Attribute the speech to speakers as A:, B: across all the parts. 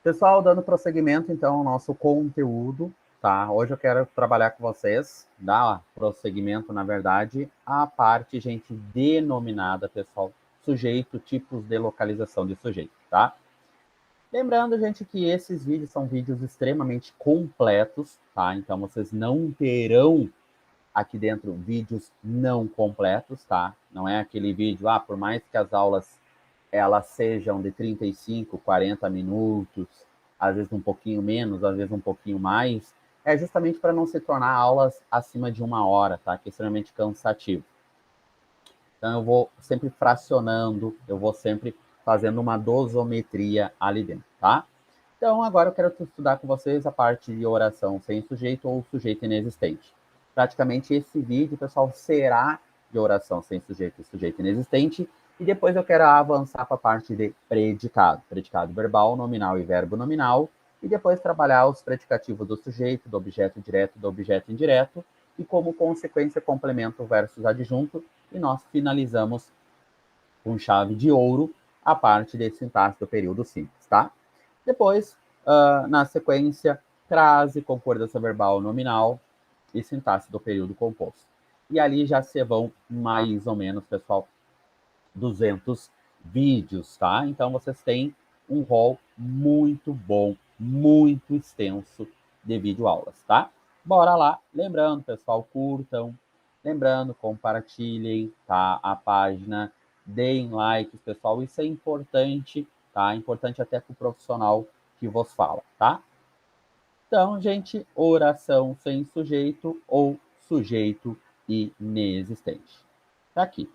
A: Pessoal, dando prosseguimento, então, ao nosso conteúdo, tá? Hoje eu quero trabalhar com vocês, dar prosseguimento, na verdade, à parte, gente, denominada, pessoal, sujeito, tipos de localização de sujeito, tá? Lembrando, gente, que esses vídeos são vídeos extremamente completos, tá? Então, vocês não terão aqui dentro vídeos não completos, tá? Não é aquele vídeo, por mais que as aulas elas sejam de 35, 40 minutos, às vezes um pouquinho menos, às vezes um pouquinho mais, é justamente para não se tornar aulas acima de 1 hora, tá? Que é extremamente cansativo. Então eu vou sempre fracionando, eu vou sempre fazendo uma dosometria ali dentro, tá? Então agora eu quero estudar com vocês a parte de oração sem sujeito ou sujeito inexistente. Praticamente esse vídeo, pessoal, será de oração sem sujeito e sujeito inexistente, e depois eu quero avançar para a parte de predicado, predicado verbal, nominal e verbo nominal, e depois trabalhar os predicativos do sujeito, do objeto direto, do objeto indireto, e como consequência complemento versus adjunto, e nós finalizamos com chave de ouro a parte de sintaxe do período simples, tá? Depois, na sequência, crase, concordância verbal nominal e sintaxe do período composto. E ali já se vão mais ou menos, pessoal, 200 vídeos, tá? Então vocês têm um rol muito bom, muito extenso de videoaulas, tá? Bora lá. Lembrando, pessoal, curtam. Lembrando, compartilhem, tá? A página, deem likes, pessoal. Isso é importante, tá? Importante até para o profissional que vos fala, tá? Então, gente, oração sem sujeito ou sujeito inexistente. Tá aqui.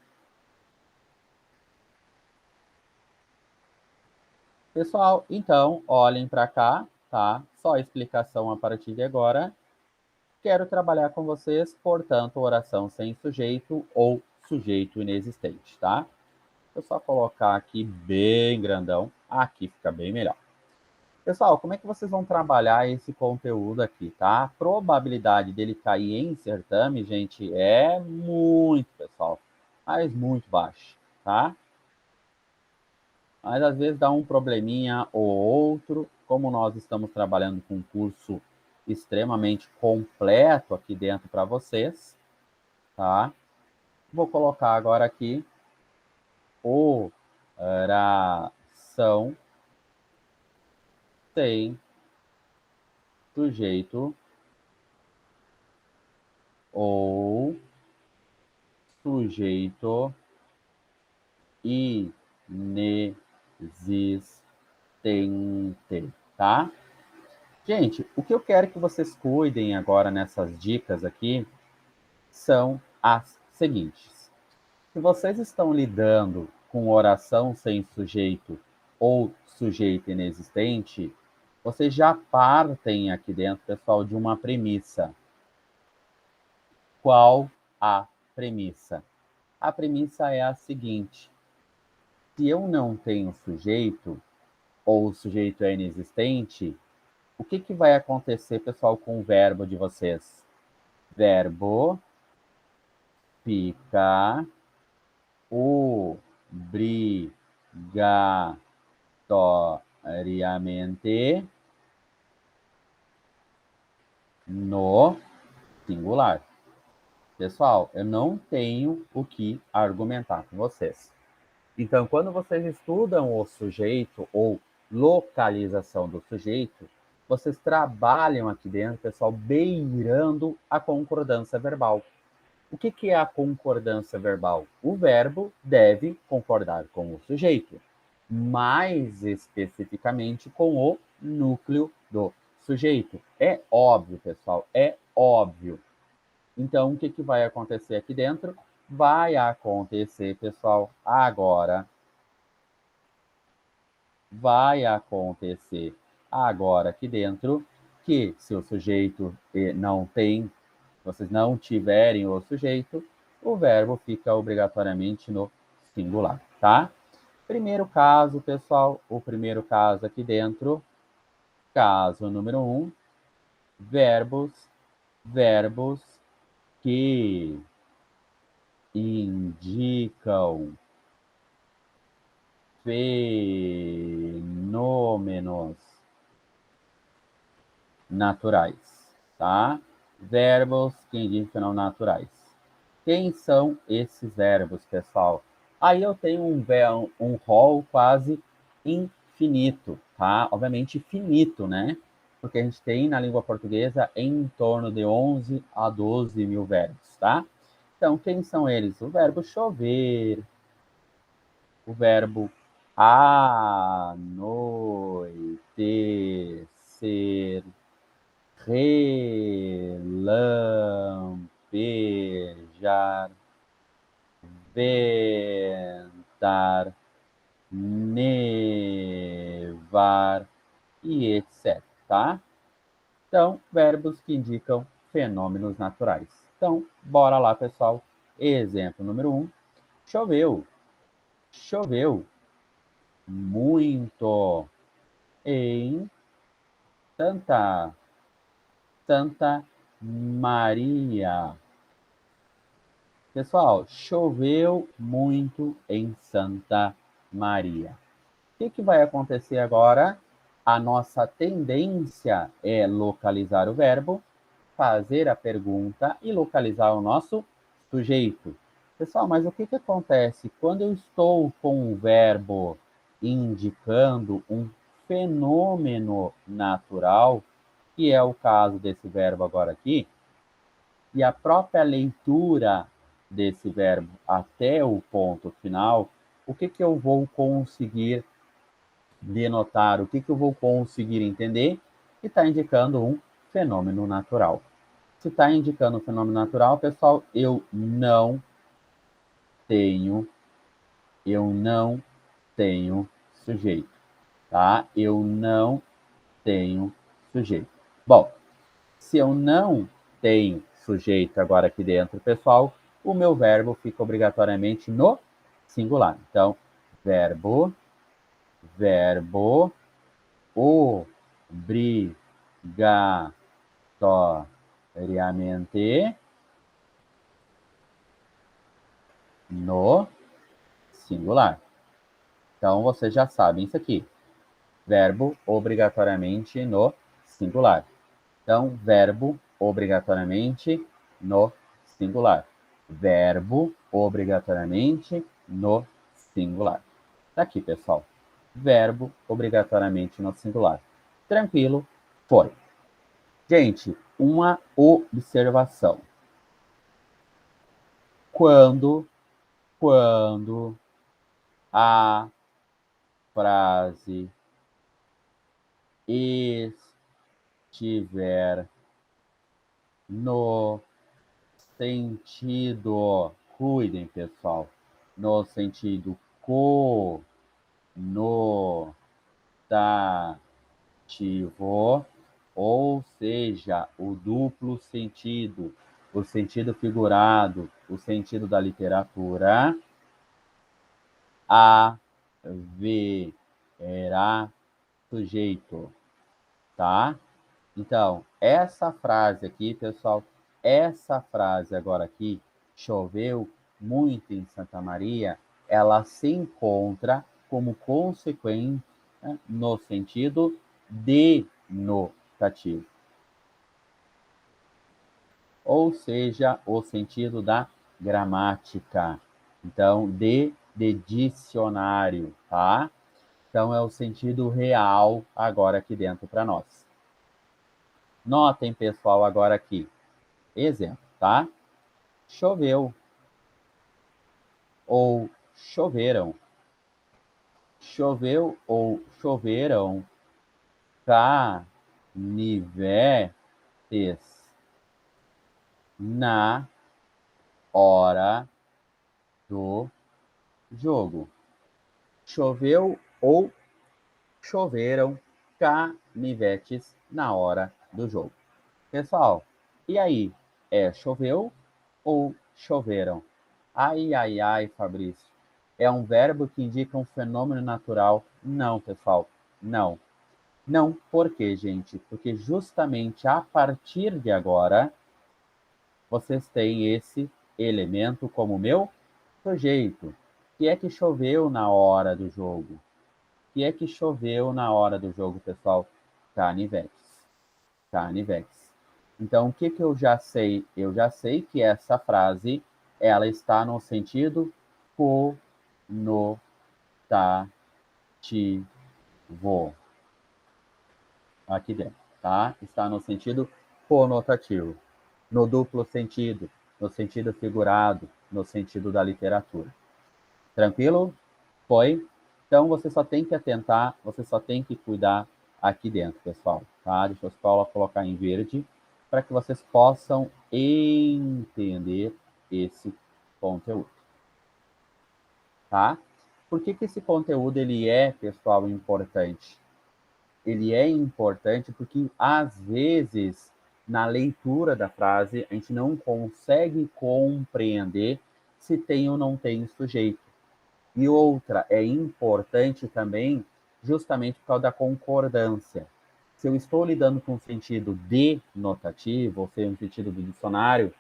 A: Pessoal, então, olhem para cá, tá? Só explicação a partir de agora. Quero trabalhar com vocês, portanto, oração sem sujeito ou sujeito inexistente, tá? Vou só colocar aqui bem grandão. Aqui fica bem melhor. Pessoal, como é que vocês vão trabalhar esse conteúdo aqui, tá? A probabilidade dele cair em certame, gente, é muito, pessoal, mas muito baixo, tá? Mas às vezes dá um probleminha ou outro. Como nós estamos trabalhando com um curso extremamente completo aqui dentro para vocês, tá? Vou colocar agora aqui oração sem sujeito ou sujeito inexistente, tá? Gente, o que eu quero que vocês cuidem agora nessas dicas aqui são as seguintes. Se vocês estão lidando com oração sem sujeito ou sujeito inexistente, vocês já partem aqui dentro, pessoal, de uma premissa. Qual a premissa? A premissa é a seguinte: se eu não tenho sujeito ou o sujeito é inexistente, o que vai acontecer, pessoal, com o verbo de vocês? Verbo fica obrigatoriamente no singular. Pessoal, eu não tenho o que argumentar com vocês. Então, quando vocês estudam o sujeito ou localização do sujeito, vocês trabalham aqui dentro, pessoal, beirando a concordância verbal. O que é a concordância verbal? O verbo deve concordar com o sujeito, mais especificamente com o núcleo do sujeito. É óbvio, pessoal, é óbvio. Então, o que vai acontecer aqui dentro? Vai acontecer, pessoal, agora. Vai acontecer agora aqui dentro que se o sujeito não tem, vocês não tiverem o sujeito, o verbo fica obrigatoriamente no singular, tá? Primeiro caso, pessoal, o primeiro caso aqui dentro, caso número 1, verbos que indicam fenômenos naturais, tá? Verbos que indicam fenômenos naturais. Quem são esses verbos, pessoal? Aí eu tenho um rol quase infinito, tá? Obviamente finito, né? Porque a gente tem na língua portuguesa em torno de 11 a 12 mil verbos, tá? Então, quem são eles? O verbo chover, o verbo anoitecer, relampejar, ventar, nevar e etc, tá? Então, verbos que indicam fenômenos naturais. Então, bora lá, pessoal. Exemplo número 1. Choveu. Choveu muito em Santa Maria. Pessoal, choveu muito em Santa Maria. O que vai acontecer agora? A nossa tendência é localizar o verbo, fazer a pergunta e localizar o nosso sujeito. Pessoal, mas o que acontece quando eu estou com o verbo indicando um fenômeno natural, que é o caso desse verbo agora aqui, e a própria leitura desse verbo até o ponto final, o que eu vou conseguir denotar, o que eu vou conseguir entender? Que está indicando um fenômeno natural. Se está indicando um fenômeno natural, pessoal, eu não tenho sujeito, tá? Eu não tenho sujeito. Bom, se eu não tenho sujeito agora aqui dentro, pessoal, o meu verbo fica obrigatoriamente no singular. Então, verbo, obrigatoriamente no singular. Então, vocês já sabem isso aqui. Verbo obrigatoriamente no singular. Então, verbo obrigatoriamente no singular. Verbo obrigatoriamente no singular. Tá aqui, pessoal. Verbo obrigatoriamente no singular. Tranquilo? Foi. Gente, uma observação. Quando a frase estiver no sentido, cuidem, pessoal, no sentido conotativo, ou seja, o duplo sentido, o sentido figurado, o sentido da literatura, haverá sujeito, tá? Então, essa frase aqui, pessoal, essa frase agora aqui, choveu muito em Santa Maria, ela se encontra como consequência no sentido denotativo. Ou seja, o sentido da gramática. Então, de dicionário, tá? Então, é o sentido real agora aqui dentro para nós. Notem, pessoal, agora aqui. Exemplo, tá? Choveu ou choveram. Choveu ou choveram canivetes na hora do jogo. Choveu ou choveram canivetes na hora do jogo. Pessoal, e aí? Choveu ou choveram? Ai, ai, ai, Fabrício. É um verbo que indica um fenômeno natural? Não, pessoal, não. Não, por quê, gente? Porque justamente a partir de agora, vocês têm esse elemento como meu sujeito. Que é que choveu na hora do jogo? Que é que choveu na hora do jogo, pessoal? Canivetes. canivex. Então, o que eu já sei? Eu já sei que essa frase, ela está no sentido conotativo. Aqui dentro, tá? Está no sentido conotativo, no duplo sentido, no sentido figurado, no sentido da literatura. Tranquilo? Foi? Então, você só tem que atentar, você só tem que cuidar aqui dentro, pessoal, tá? Deixa eu só colocar em verde para que vocês possam entender esse conteúdo, tá? Por que esse conteúdo ele é, pessoal, importante? Ele é importante porque, às vezes, na leitura da frase, a gente não consegue compreender se tem ou não tem sujeito. E outra, é importante também, justamente por causa da concordância. Se eu estou lidando com o sentido denotativo, ou seja, no sentido do dicionário,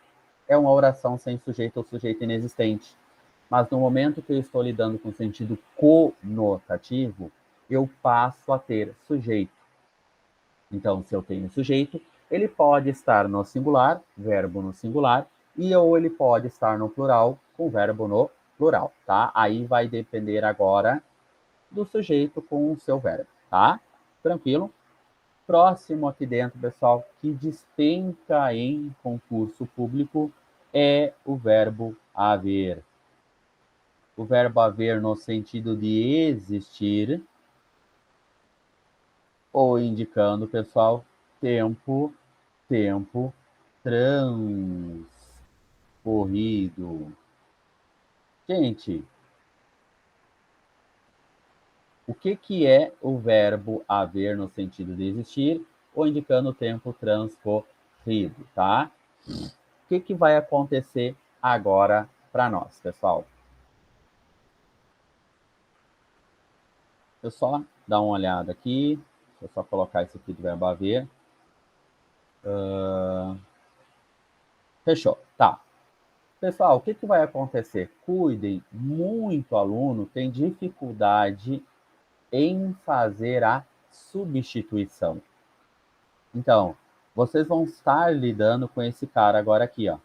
A: é uma oração sem sujeito ou sujeito inexistente. Mas no momento que eu estou lidando com o sentido conotativo, eu passo a ter sujeito. Então, se eu tenho sujeito, ele pode estar no singular, verbo no singular, ou ele pode estar no plural, com verbo no plural, tá? Aí vai depender agora do sujeito com o seu verbo, tá? Tranquilo? Próximo aqui dentro, pessoal, que despenca em concurso público é o verbo haver. O verbo haver no sentido de existir, ou indicando, pessoal, tempo transcorrido. Gente, o que é o verbo haver no sentido de existir ou indicando o tempo transcorrido, tá? O que vai acontecer agora para nós, pessoal? Deixa eu só dar uma olhada aqui. Deixa eu só colocar isso aqui do verbo haver. Fechou. Tá. Pessoal, o que vai acontecer? Cuidem, muito aluno tem dificuldade em fazer a substituição. Então, vocês vão estar lidando com esse cara agora aqui, ó.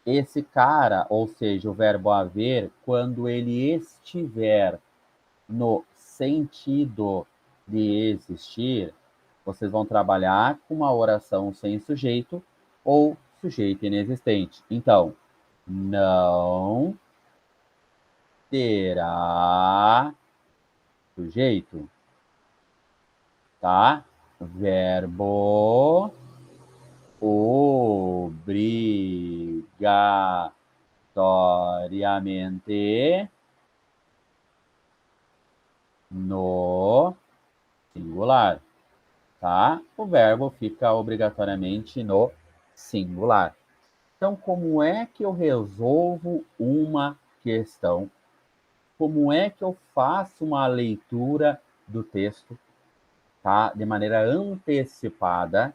A: Esse cara, ou seja, o verbo haver, quando ele estiver no sentido de existir, vocês vão trabalhar com uma oração sem sujeito ou sujeito inexistente. Então, não terá sujeito, tá? Verbo obrigatoriamente no singular, tá? O verbo fica obrigatoriamente no singular. Então, como é que eu resolvo uma questão? Como é que eu faço uma leitura do texto, tá? De maneira antecipada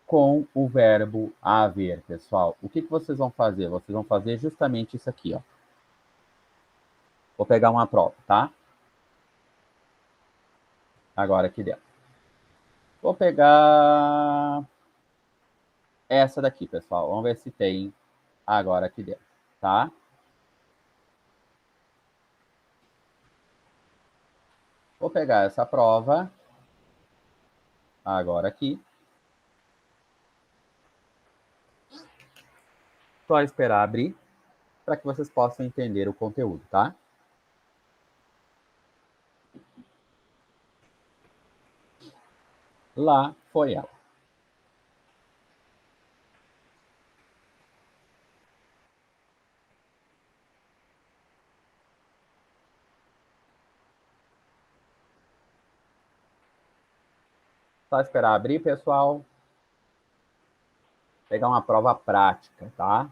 A: com o verbo haver, pessoal. O que vocês vão fazer? Vocês vão fazer justamente isso aqui, ó. Vou pegar uma prova, tá? Agora aqui dentro. Vou pegar essa daqui, pessoal. Vamos ver se tem agora aqui dentro, tá? Vou pegar essa prova agora aqui. Só esperar abrir para que vocês possam entender o conteúdo, tá? Lá foi ela. Só esperar abrir, pessoal. Pegar uma prova prática, tá?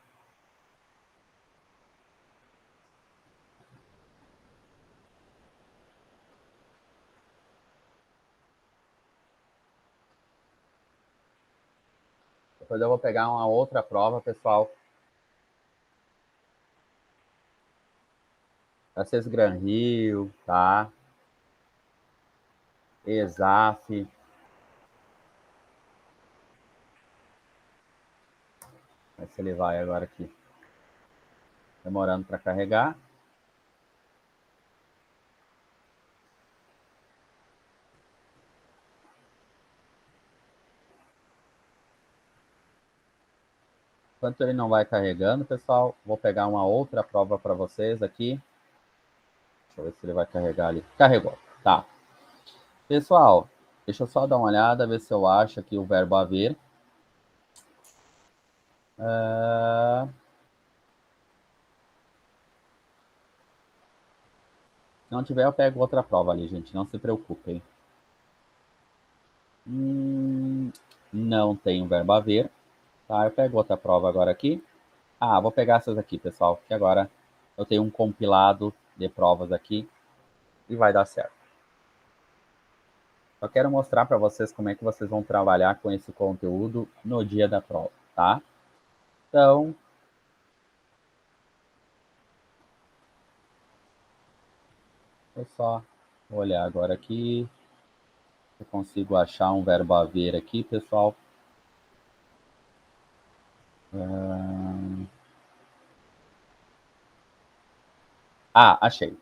A: Depois eu vou pegar uma outra prova, pessoal. Acess Gran Rio, tá? ESAF. ver se ele vai agora aqui. Demorando para carregar. Enquanto ele não vai carregando, pessoal, vou pegar uma outra prova para vocês aqui. Deixa eu ver se ele vai carregar ali. Carregou. Tá. Pessoal, deixa eu só dar uma olhada, ver se eu acho aqui o verbo haver. Se não tiver, eu pego outra prova ali, gente. Não se preocupem. Não tem o verbo haver. Tá, eu pego outra prova agora aqui. Ah, vou pegar essas aqui, pessoal, que agora eu tenho um compilado de provas aqui e vai dar certo. Só quero mostrar para vocês como é que vocês vão trabalhar com esse conteúdo no dia da prova, tá? Então, vou só olhar agora aqui. Eu consigo achar um verbo haver aqui, pessoal. Achei.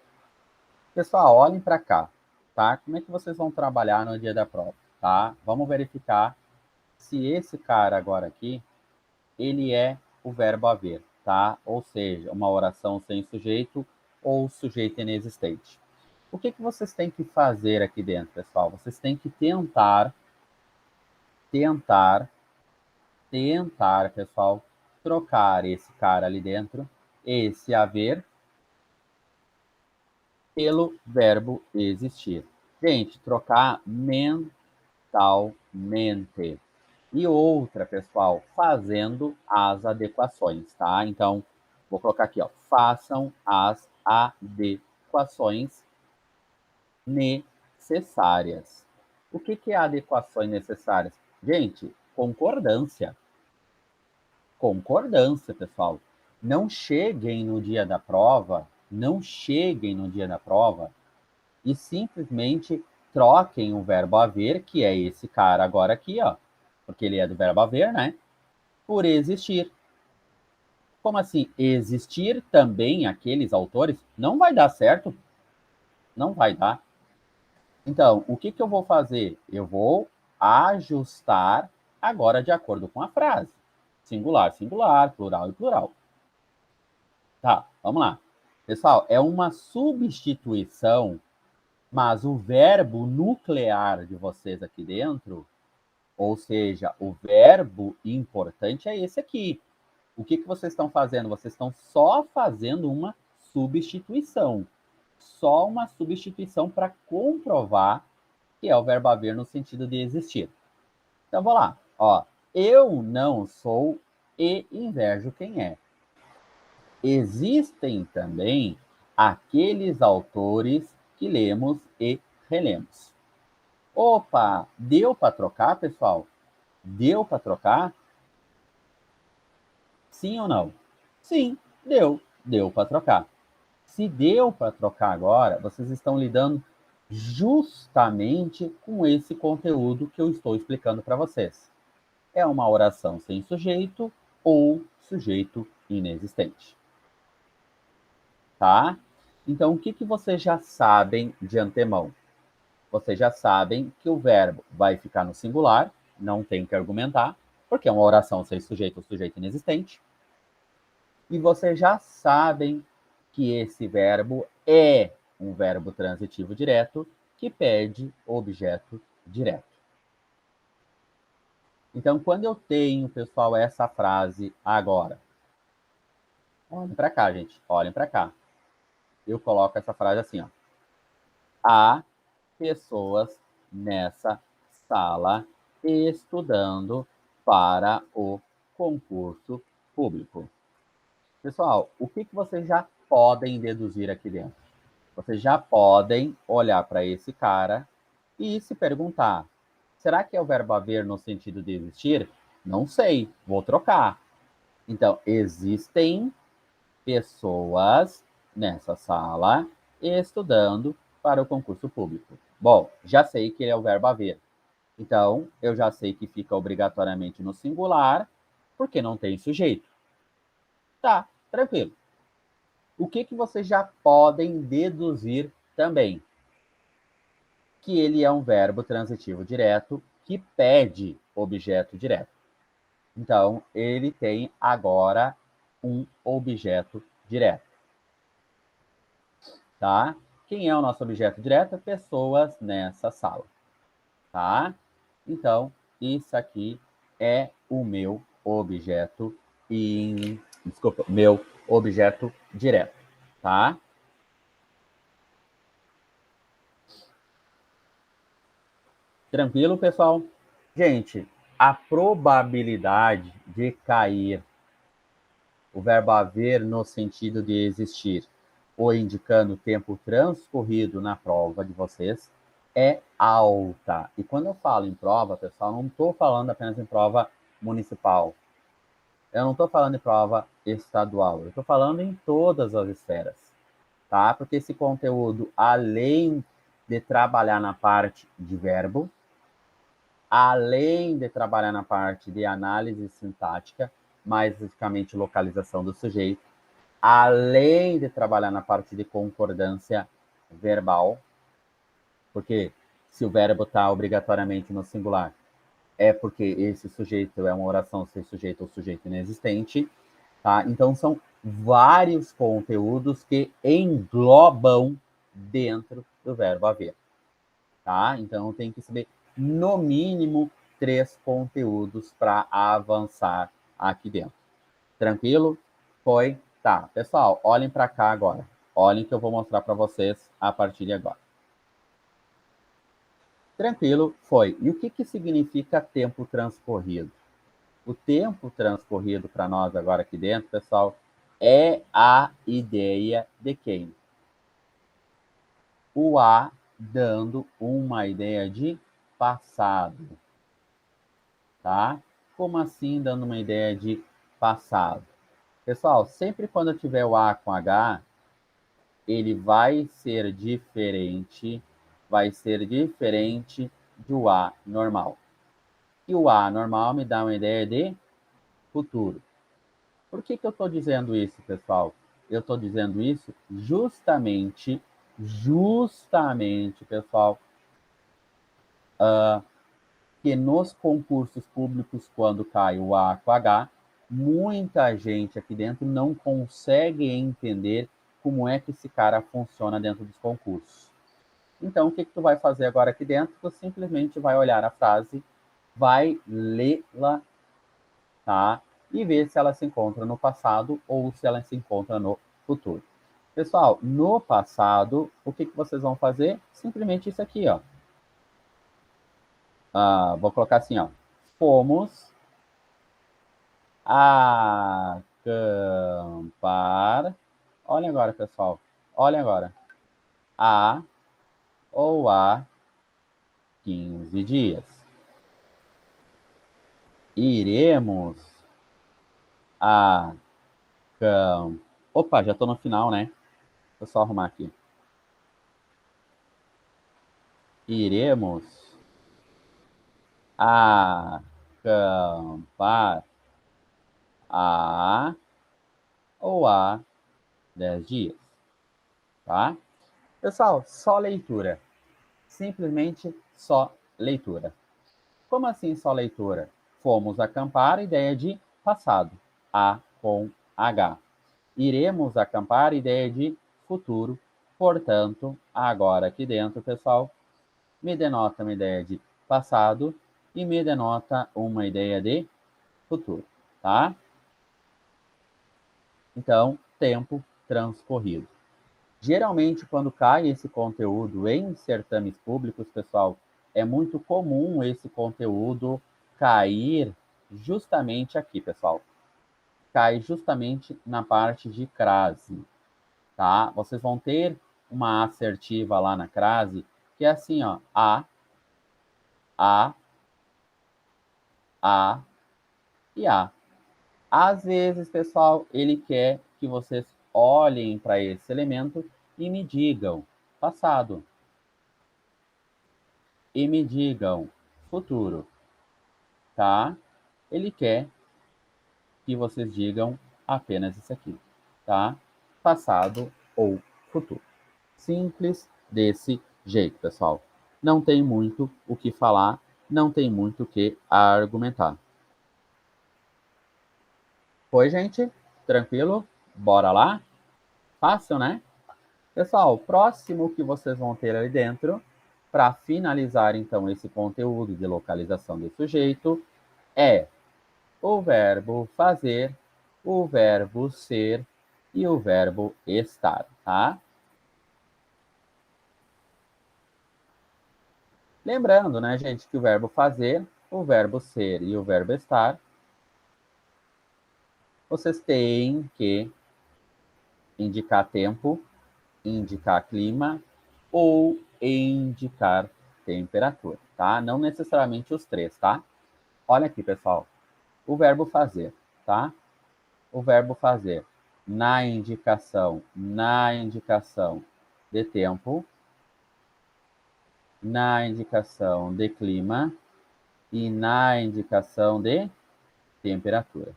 A: Pessoal, olhem para cá, tá? Como é que vocês vão trabalhar no dia da prova, tá? Vamos verificar se esse cara agora aqui, ele é o verbo haver, tá? Ou seja, uma oração sem sujeito ou sujeito inexistente. O que vocês têm que fazer aqui dentro, pessoal? Vocês têm que tentar, pessoal, trocar esse cara ali dentro, esse haver, pelo verbo existir. Gente, trocar mentalmente. E outra, pessoal, fazendo as adequações, tá? Então, vou colocar aqui, ó, façam as adequações necessárias. O que é adequações necessárias? Gente, concordância. Concordância, pessoal. Não cheguem no dia da prova, e simplesmente troquem o verbo haver, que é esse cara agora aqui, ó, porque ele é do verbo haver, né? Por existir. Como assim? Existir também aqueles autores? Não vai dar certo. Não vai dar. Então, o que eu vou fazer? Eu vou ajustar agora de acordo com a frase. Singular, singular, plural e plural. Tá, vamos lá. Pessoal, é uma substituição, mas o verbo nuclear de vocês aqui dentro, ou seja, o verbo importante é esse aqui. O que vocês estão fazendo? Vocês estão só fazendo uma substituição. Só uma substituição para comprovar que é o verbo haver no sentido de existir. Então, vou lá. Ó, eu não sou e invejo quem é. Existem também aqueles autores que lemos e relemos. Opa, deu para trocar, pessoal? Deu para trocar? Sim ou não? Sim, deu. Deu para trocar. Se deu para trocar agora, vocês estão lidando justamente com esse conteúdo que eu estou explicando para vocês. É uma oração sem sujeito ou sujeito inexistente. Tá? Então, o que vocês já sabem de antemão? Vocês já sabem que o verbo vai ficar no singular, não tem que argumentar, porque é uma oração sem sujeito ou sujeito inexistente. E vocês já sabem que esse verbo é um verbo transitivo direto que pede objeto direto. Então, quando eu tenho, pessoal, essa frase agora, olhem para cá, gente, olhem para cá. Eu coloco essa frase assim, ó. Há pessoas nessa sala estudando para o concurso público. Pessoal, o que vocês já podem deduzir aqui dentro? Vocês já podem olhar para esse cara e se perguntar: será que é o verbo haver no sentido de existir? Não sei, vou trocar. Então, existem pessoas nessa sala estudando para o concurso público. Bom, já sei que ele é o verbo haver. Então, eu já sei que fica obrigatoriamente no singular, porque não tem sujeito. Tá, tranquilo. O que vocês já podem deduzir também? Que ele é um verbo transitivo direto que pede objeto direto. Então, ele tem agora um objeto direto. Tá? Quem é o nosso objeto direto? Pessoas nessa sala. Tá? Então, isso aqui é o meu objeto desculpa, meu objeto direto, tá? Tranquilo, pessoal? Gente, a probabilidade de cair o verbo haver no sentido de existir ou indicando o tempo transcorrido na prova de vocês é alta. E quando eu falo em prova, pessoal, não estou falando apenas em prova municipal. Eu não estou falando em prova estadual. Eu estou falando em todas as esferas, tá? Porque esse conteúdo, além de trabalhar na parte de verbo, além de trabalhar na parte de análise sintática, mais especificamente localização do sujeito, além de trabalhar na parte de concordância verbal, porque se o verbo está obrigatoriamente no singular, é porque esse sujeito é uma oração sem sujeito ou sujeito inexistente, tá? Então são vários conteúdos que englobam dentro do verbo haver, tá? Então tem que saber no mínimo 3 conteúdos para avançar aqui dentro. Tranquilo? Foi? Tá. Pessoal, olhem para cá agora. Olhem que eu vou mostrar para vocês a partir de agora. Tranquilo? Foi. E o que significa tempo transcorrido? O tempo transcorrido para nós agora aqui dentro, pessoal, é a ideia de quem? O A dando uma ideia de passado, tá? Como assim dando uma ideia de passado? Pessoal, sempre quando eu tiver o A com H, ele vai ser diferente do A normal. E o A normal me dá uma ideia de futuro. Por que eu estou dizendo isso, pessoal? Eu estou dizendo isso justamente, pessoal, que nos concursos públicos, quando cai o A com H, muita gente aqui dentro não consegue entender como é que esse cara funciona dentro dos concursos. Então, o que tu vai fazer agora aqui dentro? Tu simplesmente vai olhar a frase, vai lê-la, tá? E ver se ela se encontra no passado ou se ela se encontra no futuro. Pessoal, no passado, o que vocês vão fazer? Simplesmente isso aqui, ó. Vou colocar assim, ó. Fomos acampar. Olhem agora, pessoal. Olhem agora. Há ou há 15 dias. Iremos a Opa, já tô no final, né? Vou só arrumar aqui. Iremos acampar há ou há 10 dias, tá? Pessoal, só leitura. Simplesmente só leitura. Como assim só leitura? Fomos acampar, ideia de passado. A com H. Iremos acampar, ideia de futuro. Portanto, agora aqui dentro, pessoal, me denota uma ideia de passado e me denota uma ideia de futuro, tá? Então, tempo transcorrido. Geralmente, quando cai esse conteúdo em certames públicos, pessoal, é muito comum esse conteúdo cair justamente aqui, pessoal. Cai justamente na parte de crase, tá? Vocês vão ter uma assertiva lá na crase, que é assim, ó, a, a e a. Às vezes, pessoal, ele quer que vocês olhem para esse elemento e me digam passado, e me digam futuro, tá? Ele quer que vocês digam apenas isso aqui, tá? Passado ou futuro. Simples desse jeito, pessoal. Não tem muito o que falar, não tem muito o que argumentar. Foi, gente? Tranquilo? Bora lá? Fácil, né? Pessoal, o próximo que vocês vão ter ali dentro, para finalizar então esse conteúdo de localização de sujeito, é o verbo fazer, o verbo ser e o verbo estar, tá? Lembrando, né, gente, que o verbo fazer, o verbo ser e o verbo estar, vocês têm que indicar tempo, indicar clima ou indicar temperatura, tá? Não necessariamente os três, tá? Olha aqui, pessoal. O verbo fazer, tá? O verbo fazer na indicação de tempo, na indicação de clima e na indicação de temperatura,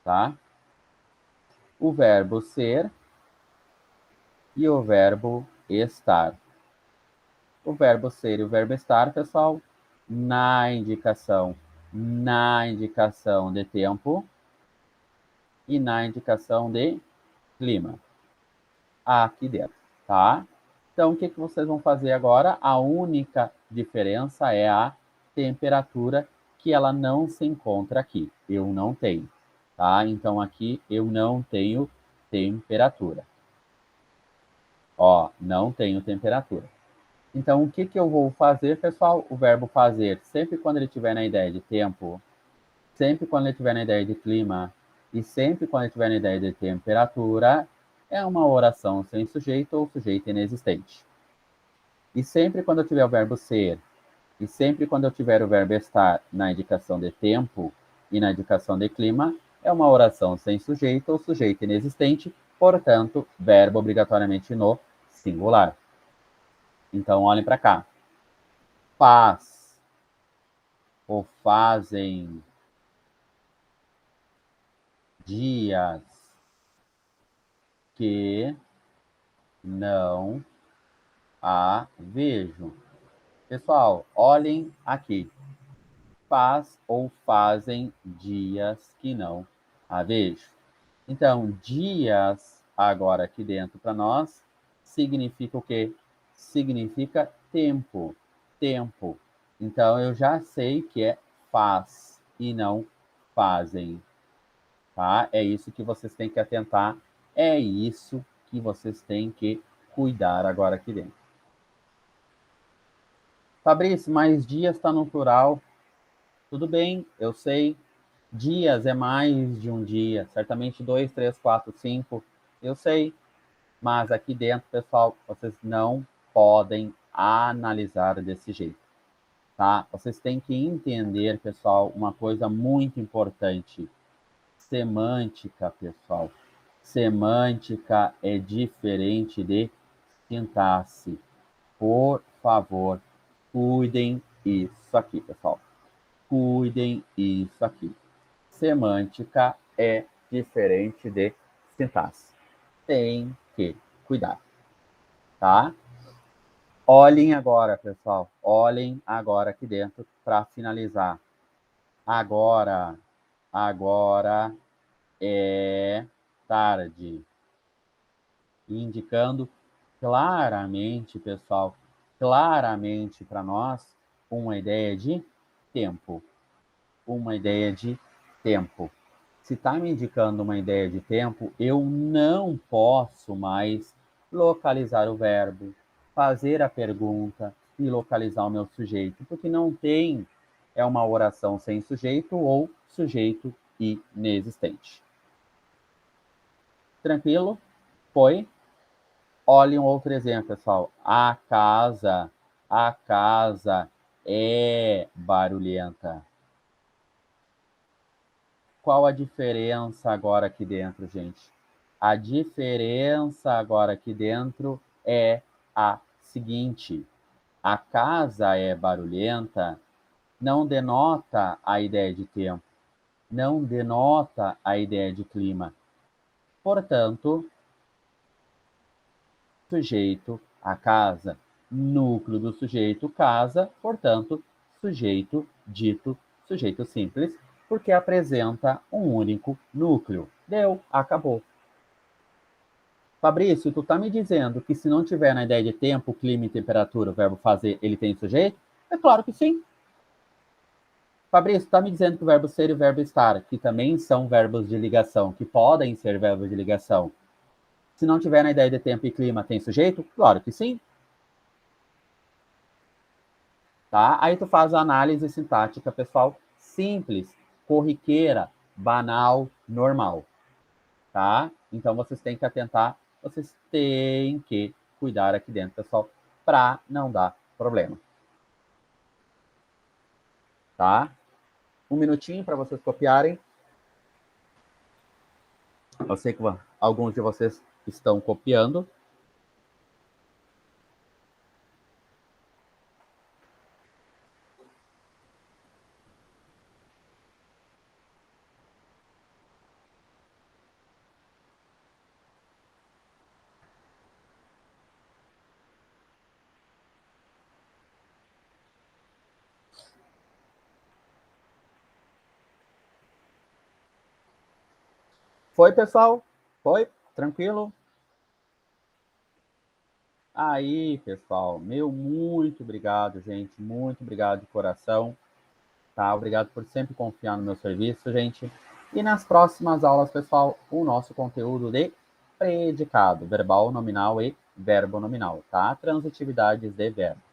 A: tá? O verbo ser e o verbo estar. O verbo ser e o verbo estar, pessoal, na indicação de tempo e na indicação de clima, aqui dentro, tá? Então, o que vocês vão fazer agora? A única diferença é a temperatura, que ela não se encontra aqui. Eu não tenho, tá? Então, aqui eu não tenho temperatura. Ó, não tenho temperatura. Então, o que eu vou fazer, pessoal? O verbo fazer, sempre quando ele estiver na ideia de tempo, sempre quando ele estiver na ideia de clima e sempre quando ele estiver na ideia de temperatura, é uma oração sem sujeito ou sujeito inexistente. E sempre quando eu tiver o verbo ser e sempre quando eu tiver o verbo estar na indicação de tempo e na indicação de clima, é uma oração sem sujeito ou sujeito inexistente, portanto, verbo obrigatoriamente no singular. Então, olhem para cá. Faz ou fazem dias que não a vejo. Pessoal, olhem aqui. Faz ou fazem dias que não a vejo. Então, dias, agora aqui dentro para nós, significa o quê? Significa tempo. Tempo. Então, eu já sei que é faz e não fazem. Tá? É isso que vocês têm que atentar. É isso que vocês têm que cuidar agora aqui dentro. Fabrício, mas dias está no plural. Tudo bem, eu sei. Dias é mais de um dia, certamente 2, 3, 4, 5, eu sei. Mas aqui dentro, pessoal, vocês não podem analisar desse jeito, tá? Vocês têm que entender, pessoal, uma coisa muito importante. Semântica, pessoal. Semântica é diferente de sintaxe. Por favor, cuidem isso aqui, pessoal. Cuidem isso aqui. Semântica é diferente de sintaxe. Tem que cuidar, tá? Olhem agora, pessoal. Olhem agora aqui dentro para finalizar. Agora é tarde. Indicando claramente, pessoal, claramente para nós uma ideia de tempo. Uma ideia de tempo. Se está me indicando uma ideia de tempo, eu não posso mais localizar o verbo, fazer a pergunta e localizar o meu sujeito, porque não tem, é uma oração sem sujeito ou sujeito inexistente. Tranquilo? Foi? Olhem um outro exemplo, pessoal. A casa é barulhenta. Qual a diferença agora aqui dentro, gente? A diferença agora aqui dentro é a seguinte: a casa é barulhenta não denota a ideia de tempo. não denota a ideia de clima. Portanto, sujeito a casa, núcleo do sujeito casa, portanto, sujeito dito sujeito simples, porque apresenta um único núcleo. Deu, acabou. Fabrício, tu tá me dizendo que se não tiver na ideia de tempo, clima e temperatura, o verbo fazer, ele tem sujeito? É claro que sim. Fabrício, está me dizendo que o verbo ser e o verbo estar, que também são verbos de ligação, que podem ser verbos de ligação. Se não tiver na ideia de tempo e clima, tem sujeito? Claro que sim. Tá? Aí tu faz a análise sintática, pessoal, simples, corriqueira, banal, normal. Tá? Então vocês têm que atentar, vocês têm que cuidar aqui dentro, pessoal, para não dar problema. Tá? Um minutinho para vocês copiarem. Eu sei que alguns de vocês estão copiando. Foi, pessoal? Foi? Tranquilo? Aí, pessoal, meu muito obrigado, gente. Muito obrigado de coração. Tá? Obrigado por sempre confiar no meu serviço, gente. E nas próximas aulas, pessoal, o nosso conteúdo de predicado, verbal, nominal e verbo nominal, tá? Transitividades de verbo.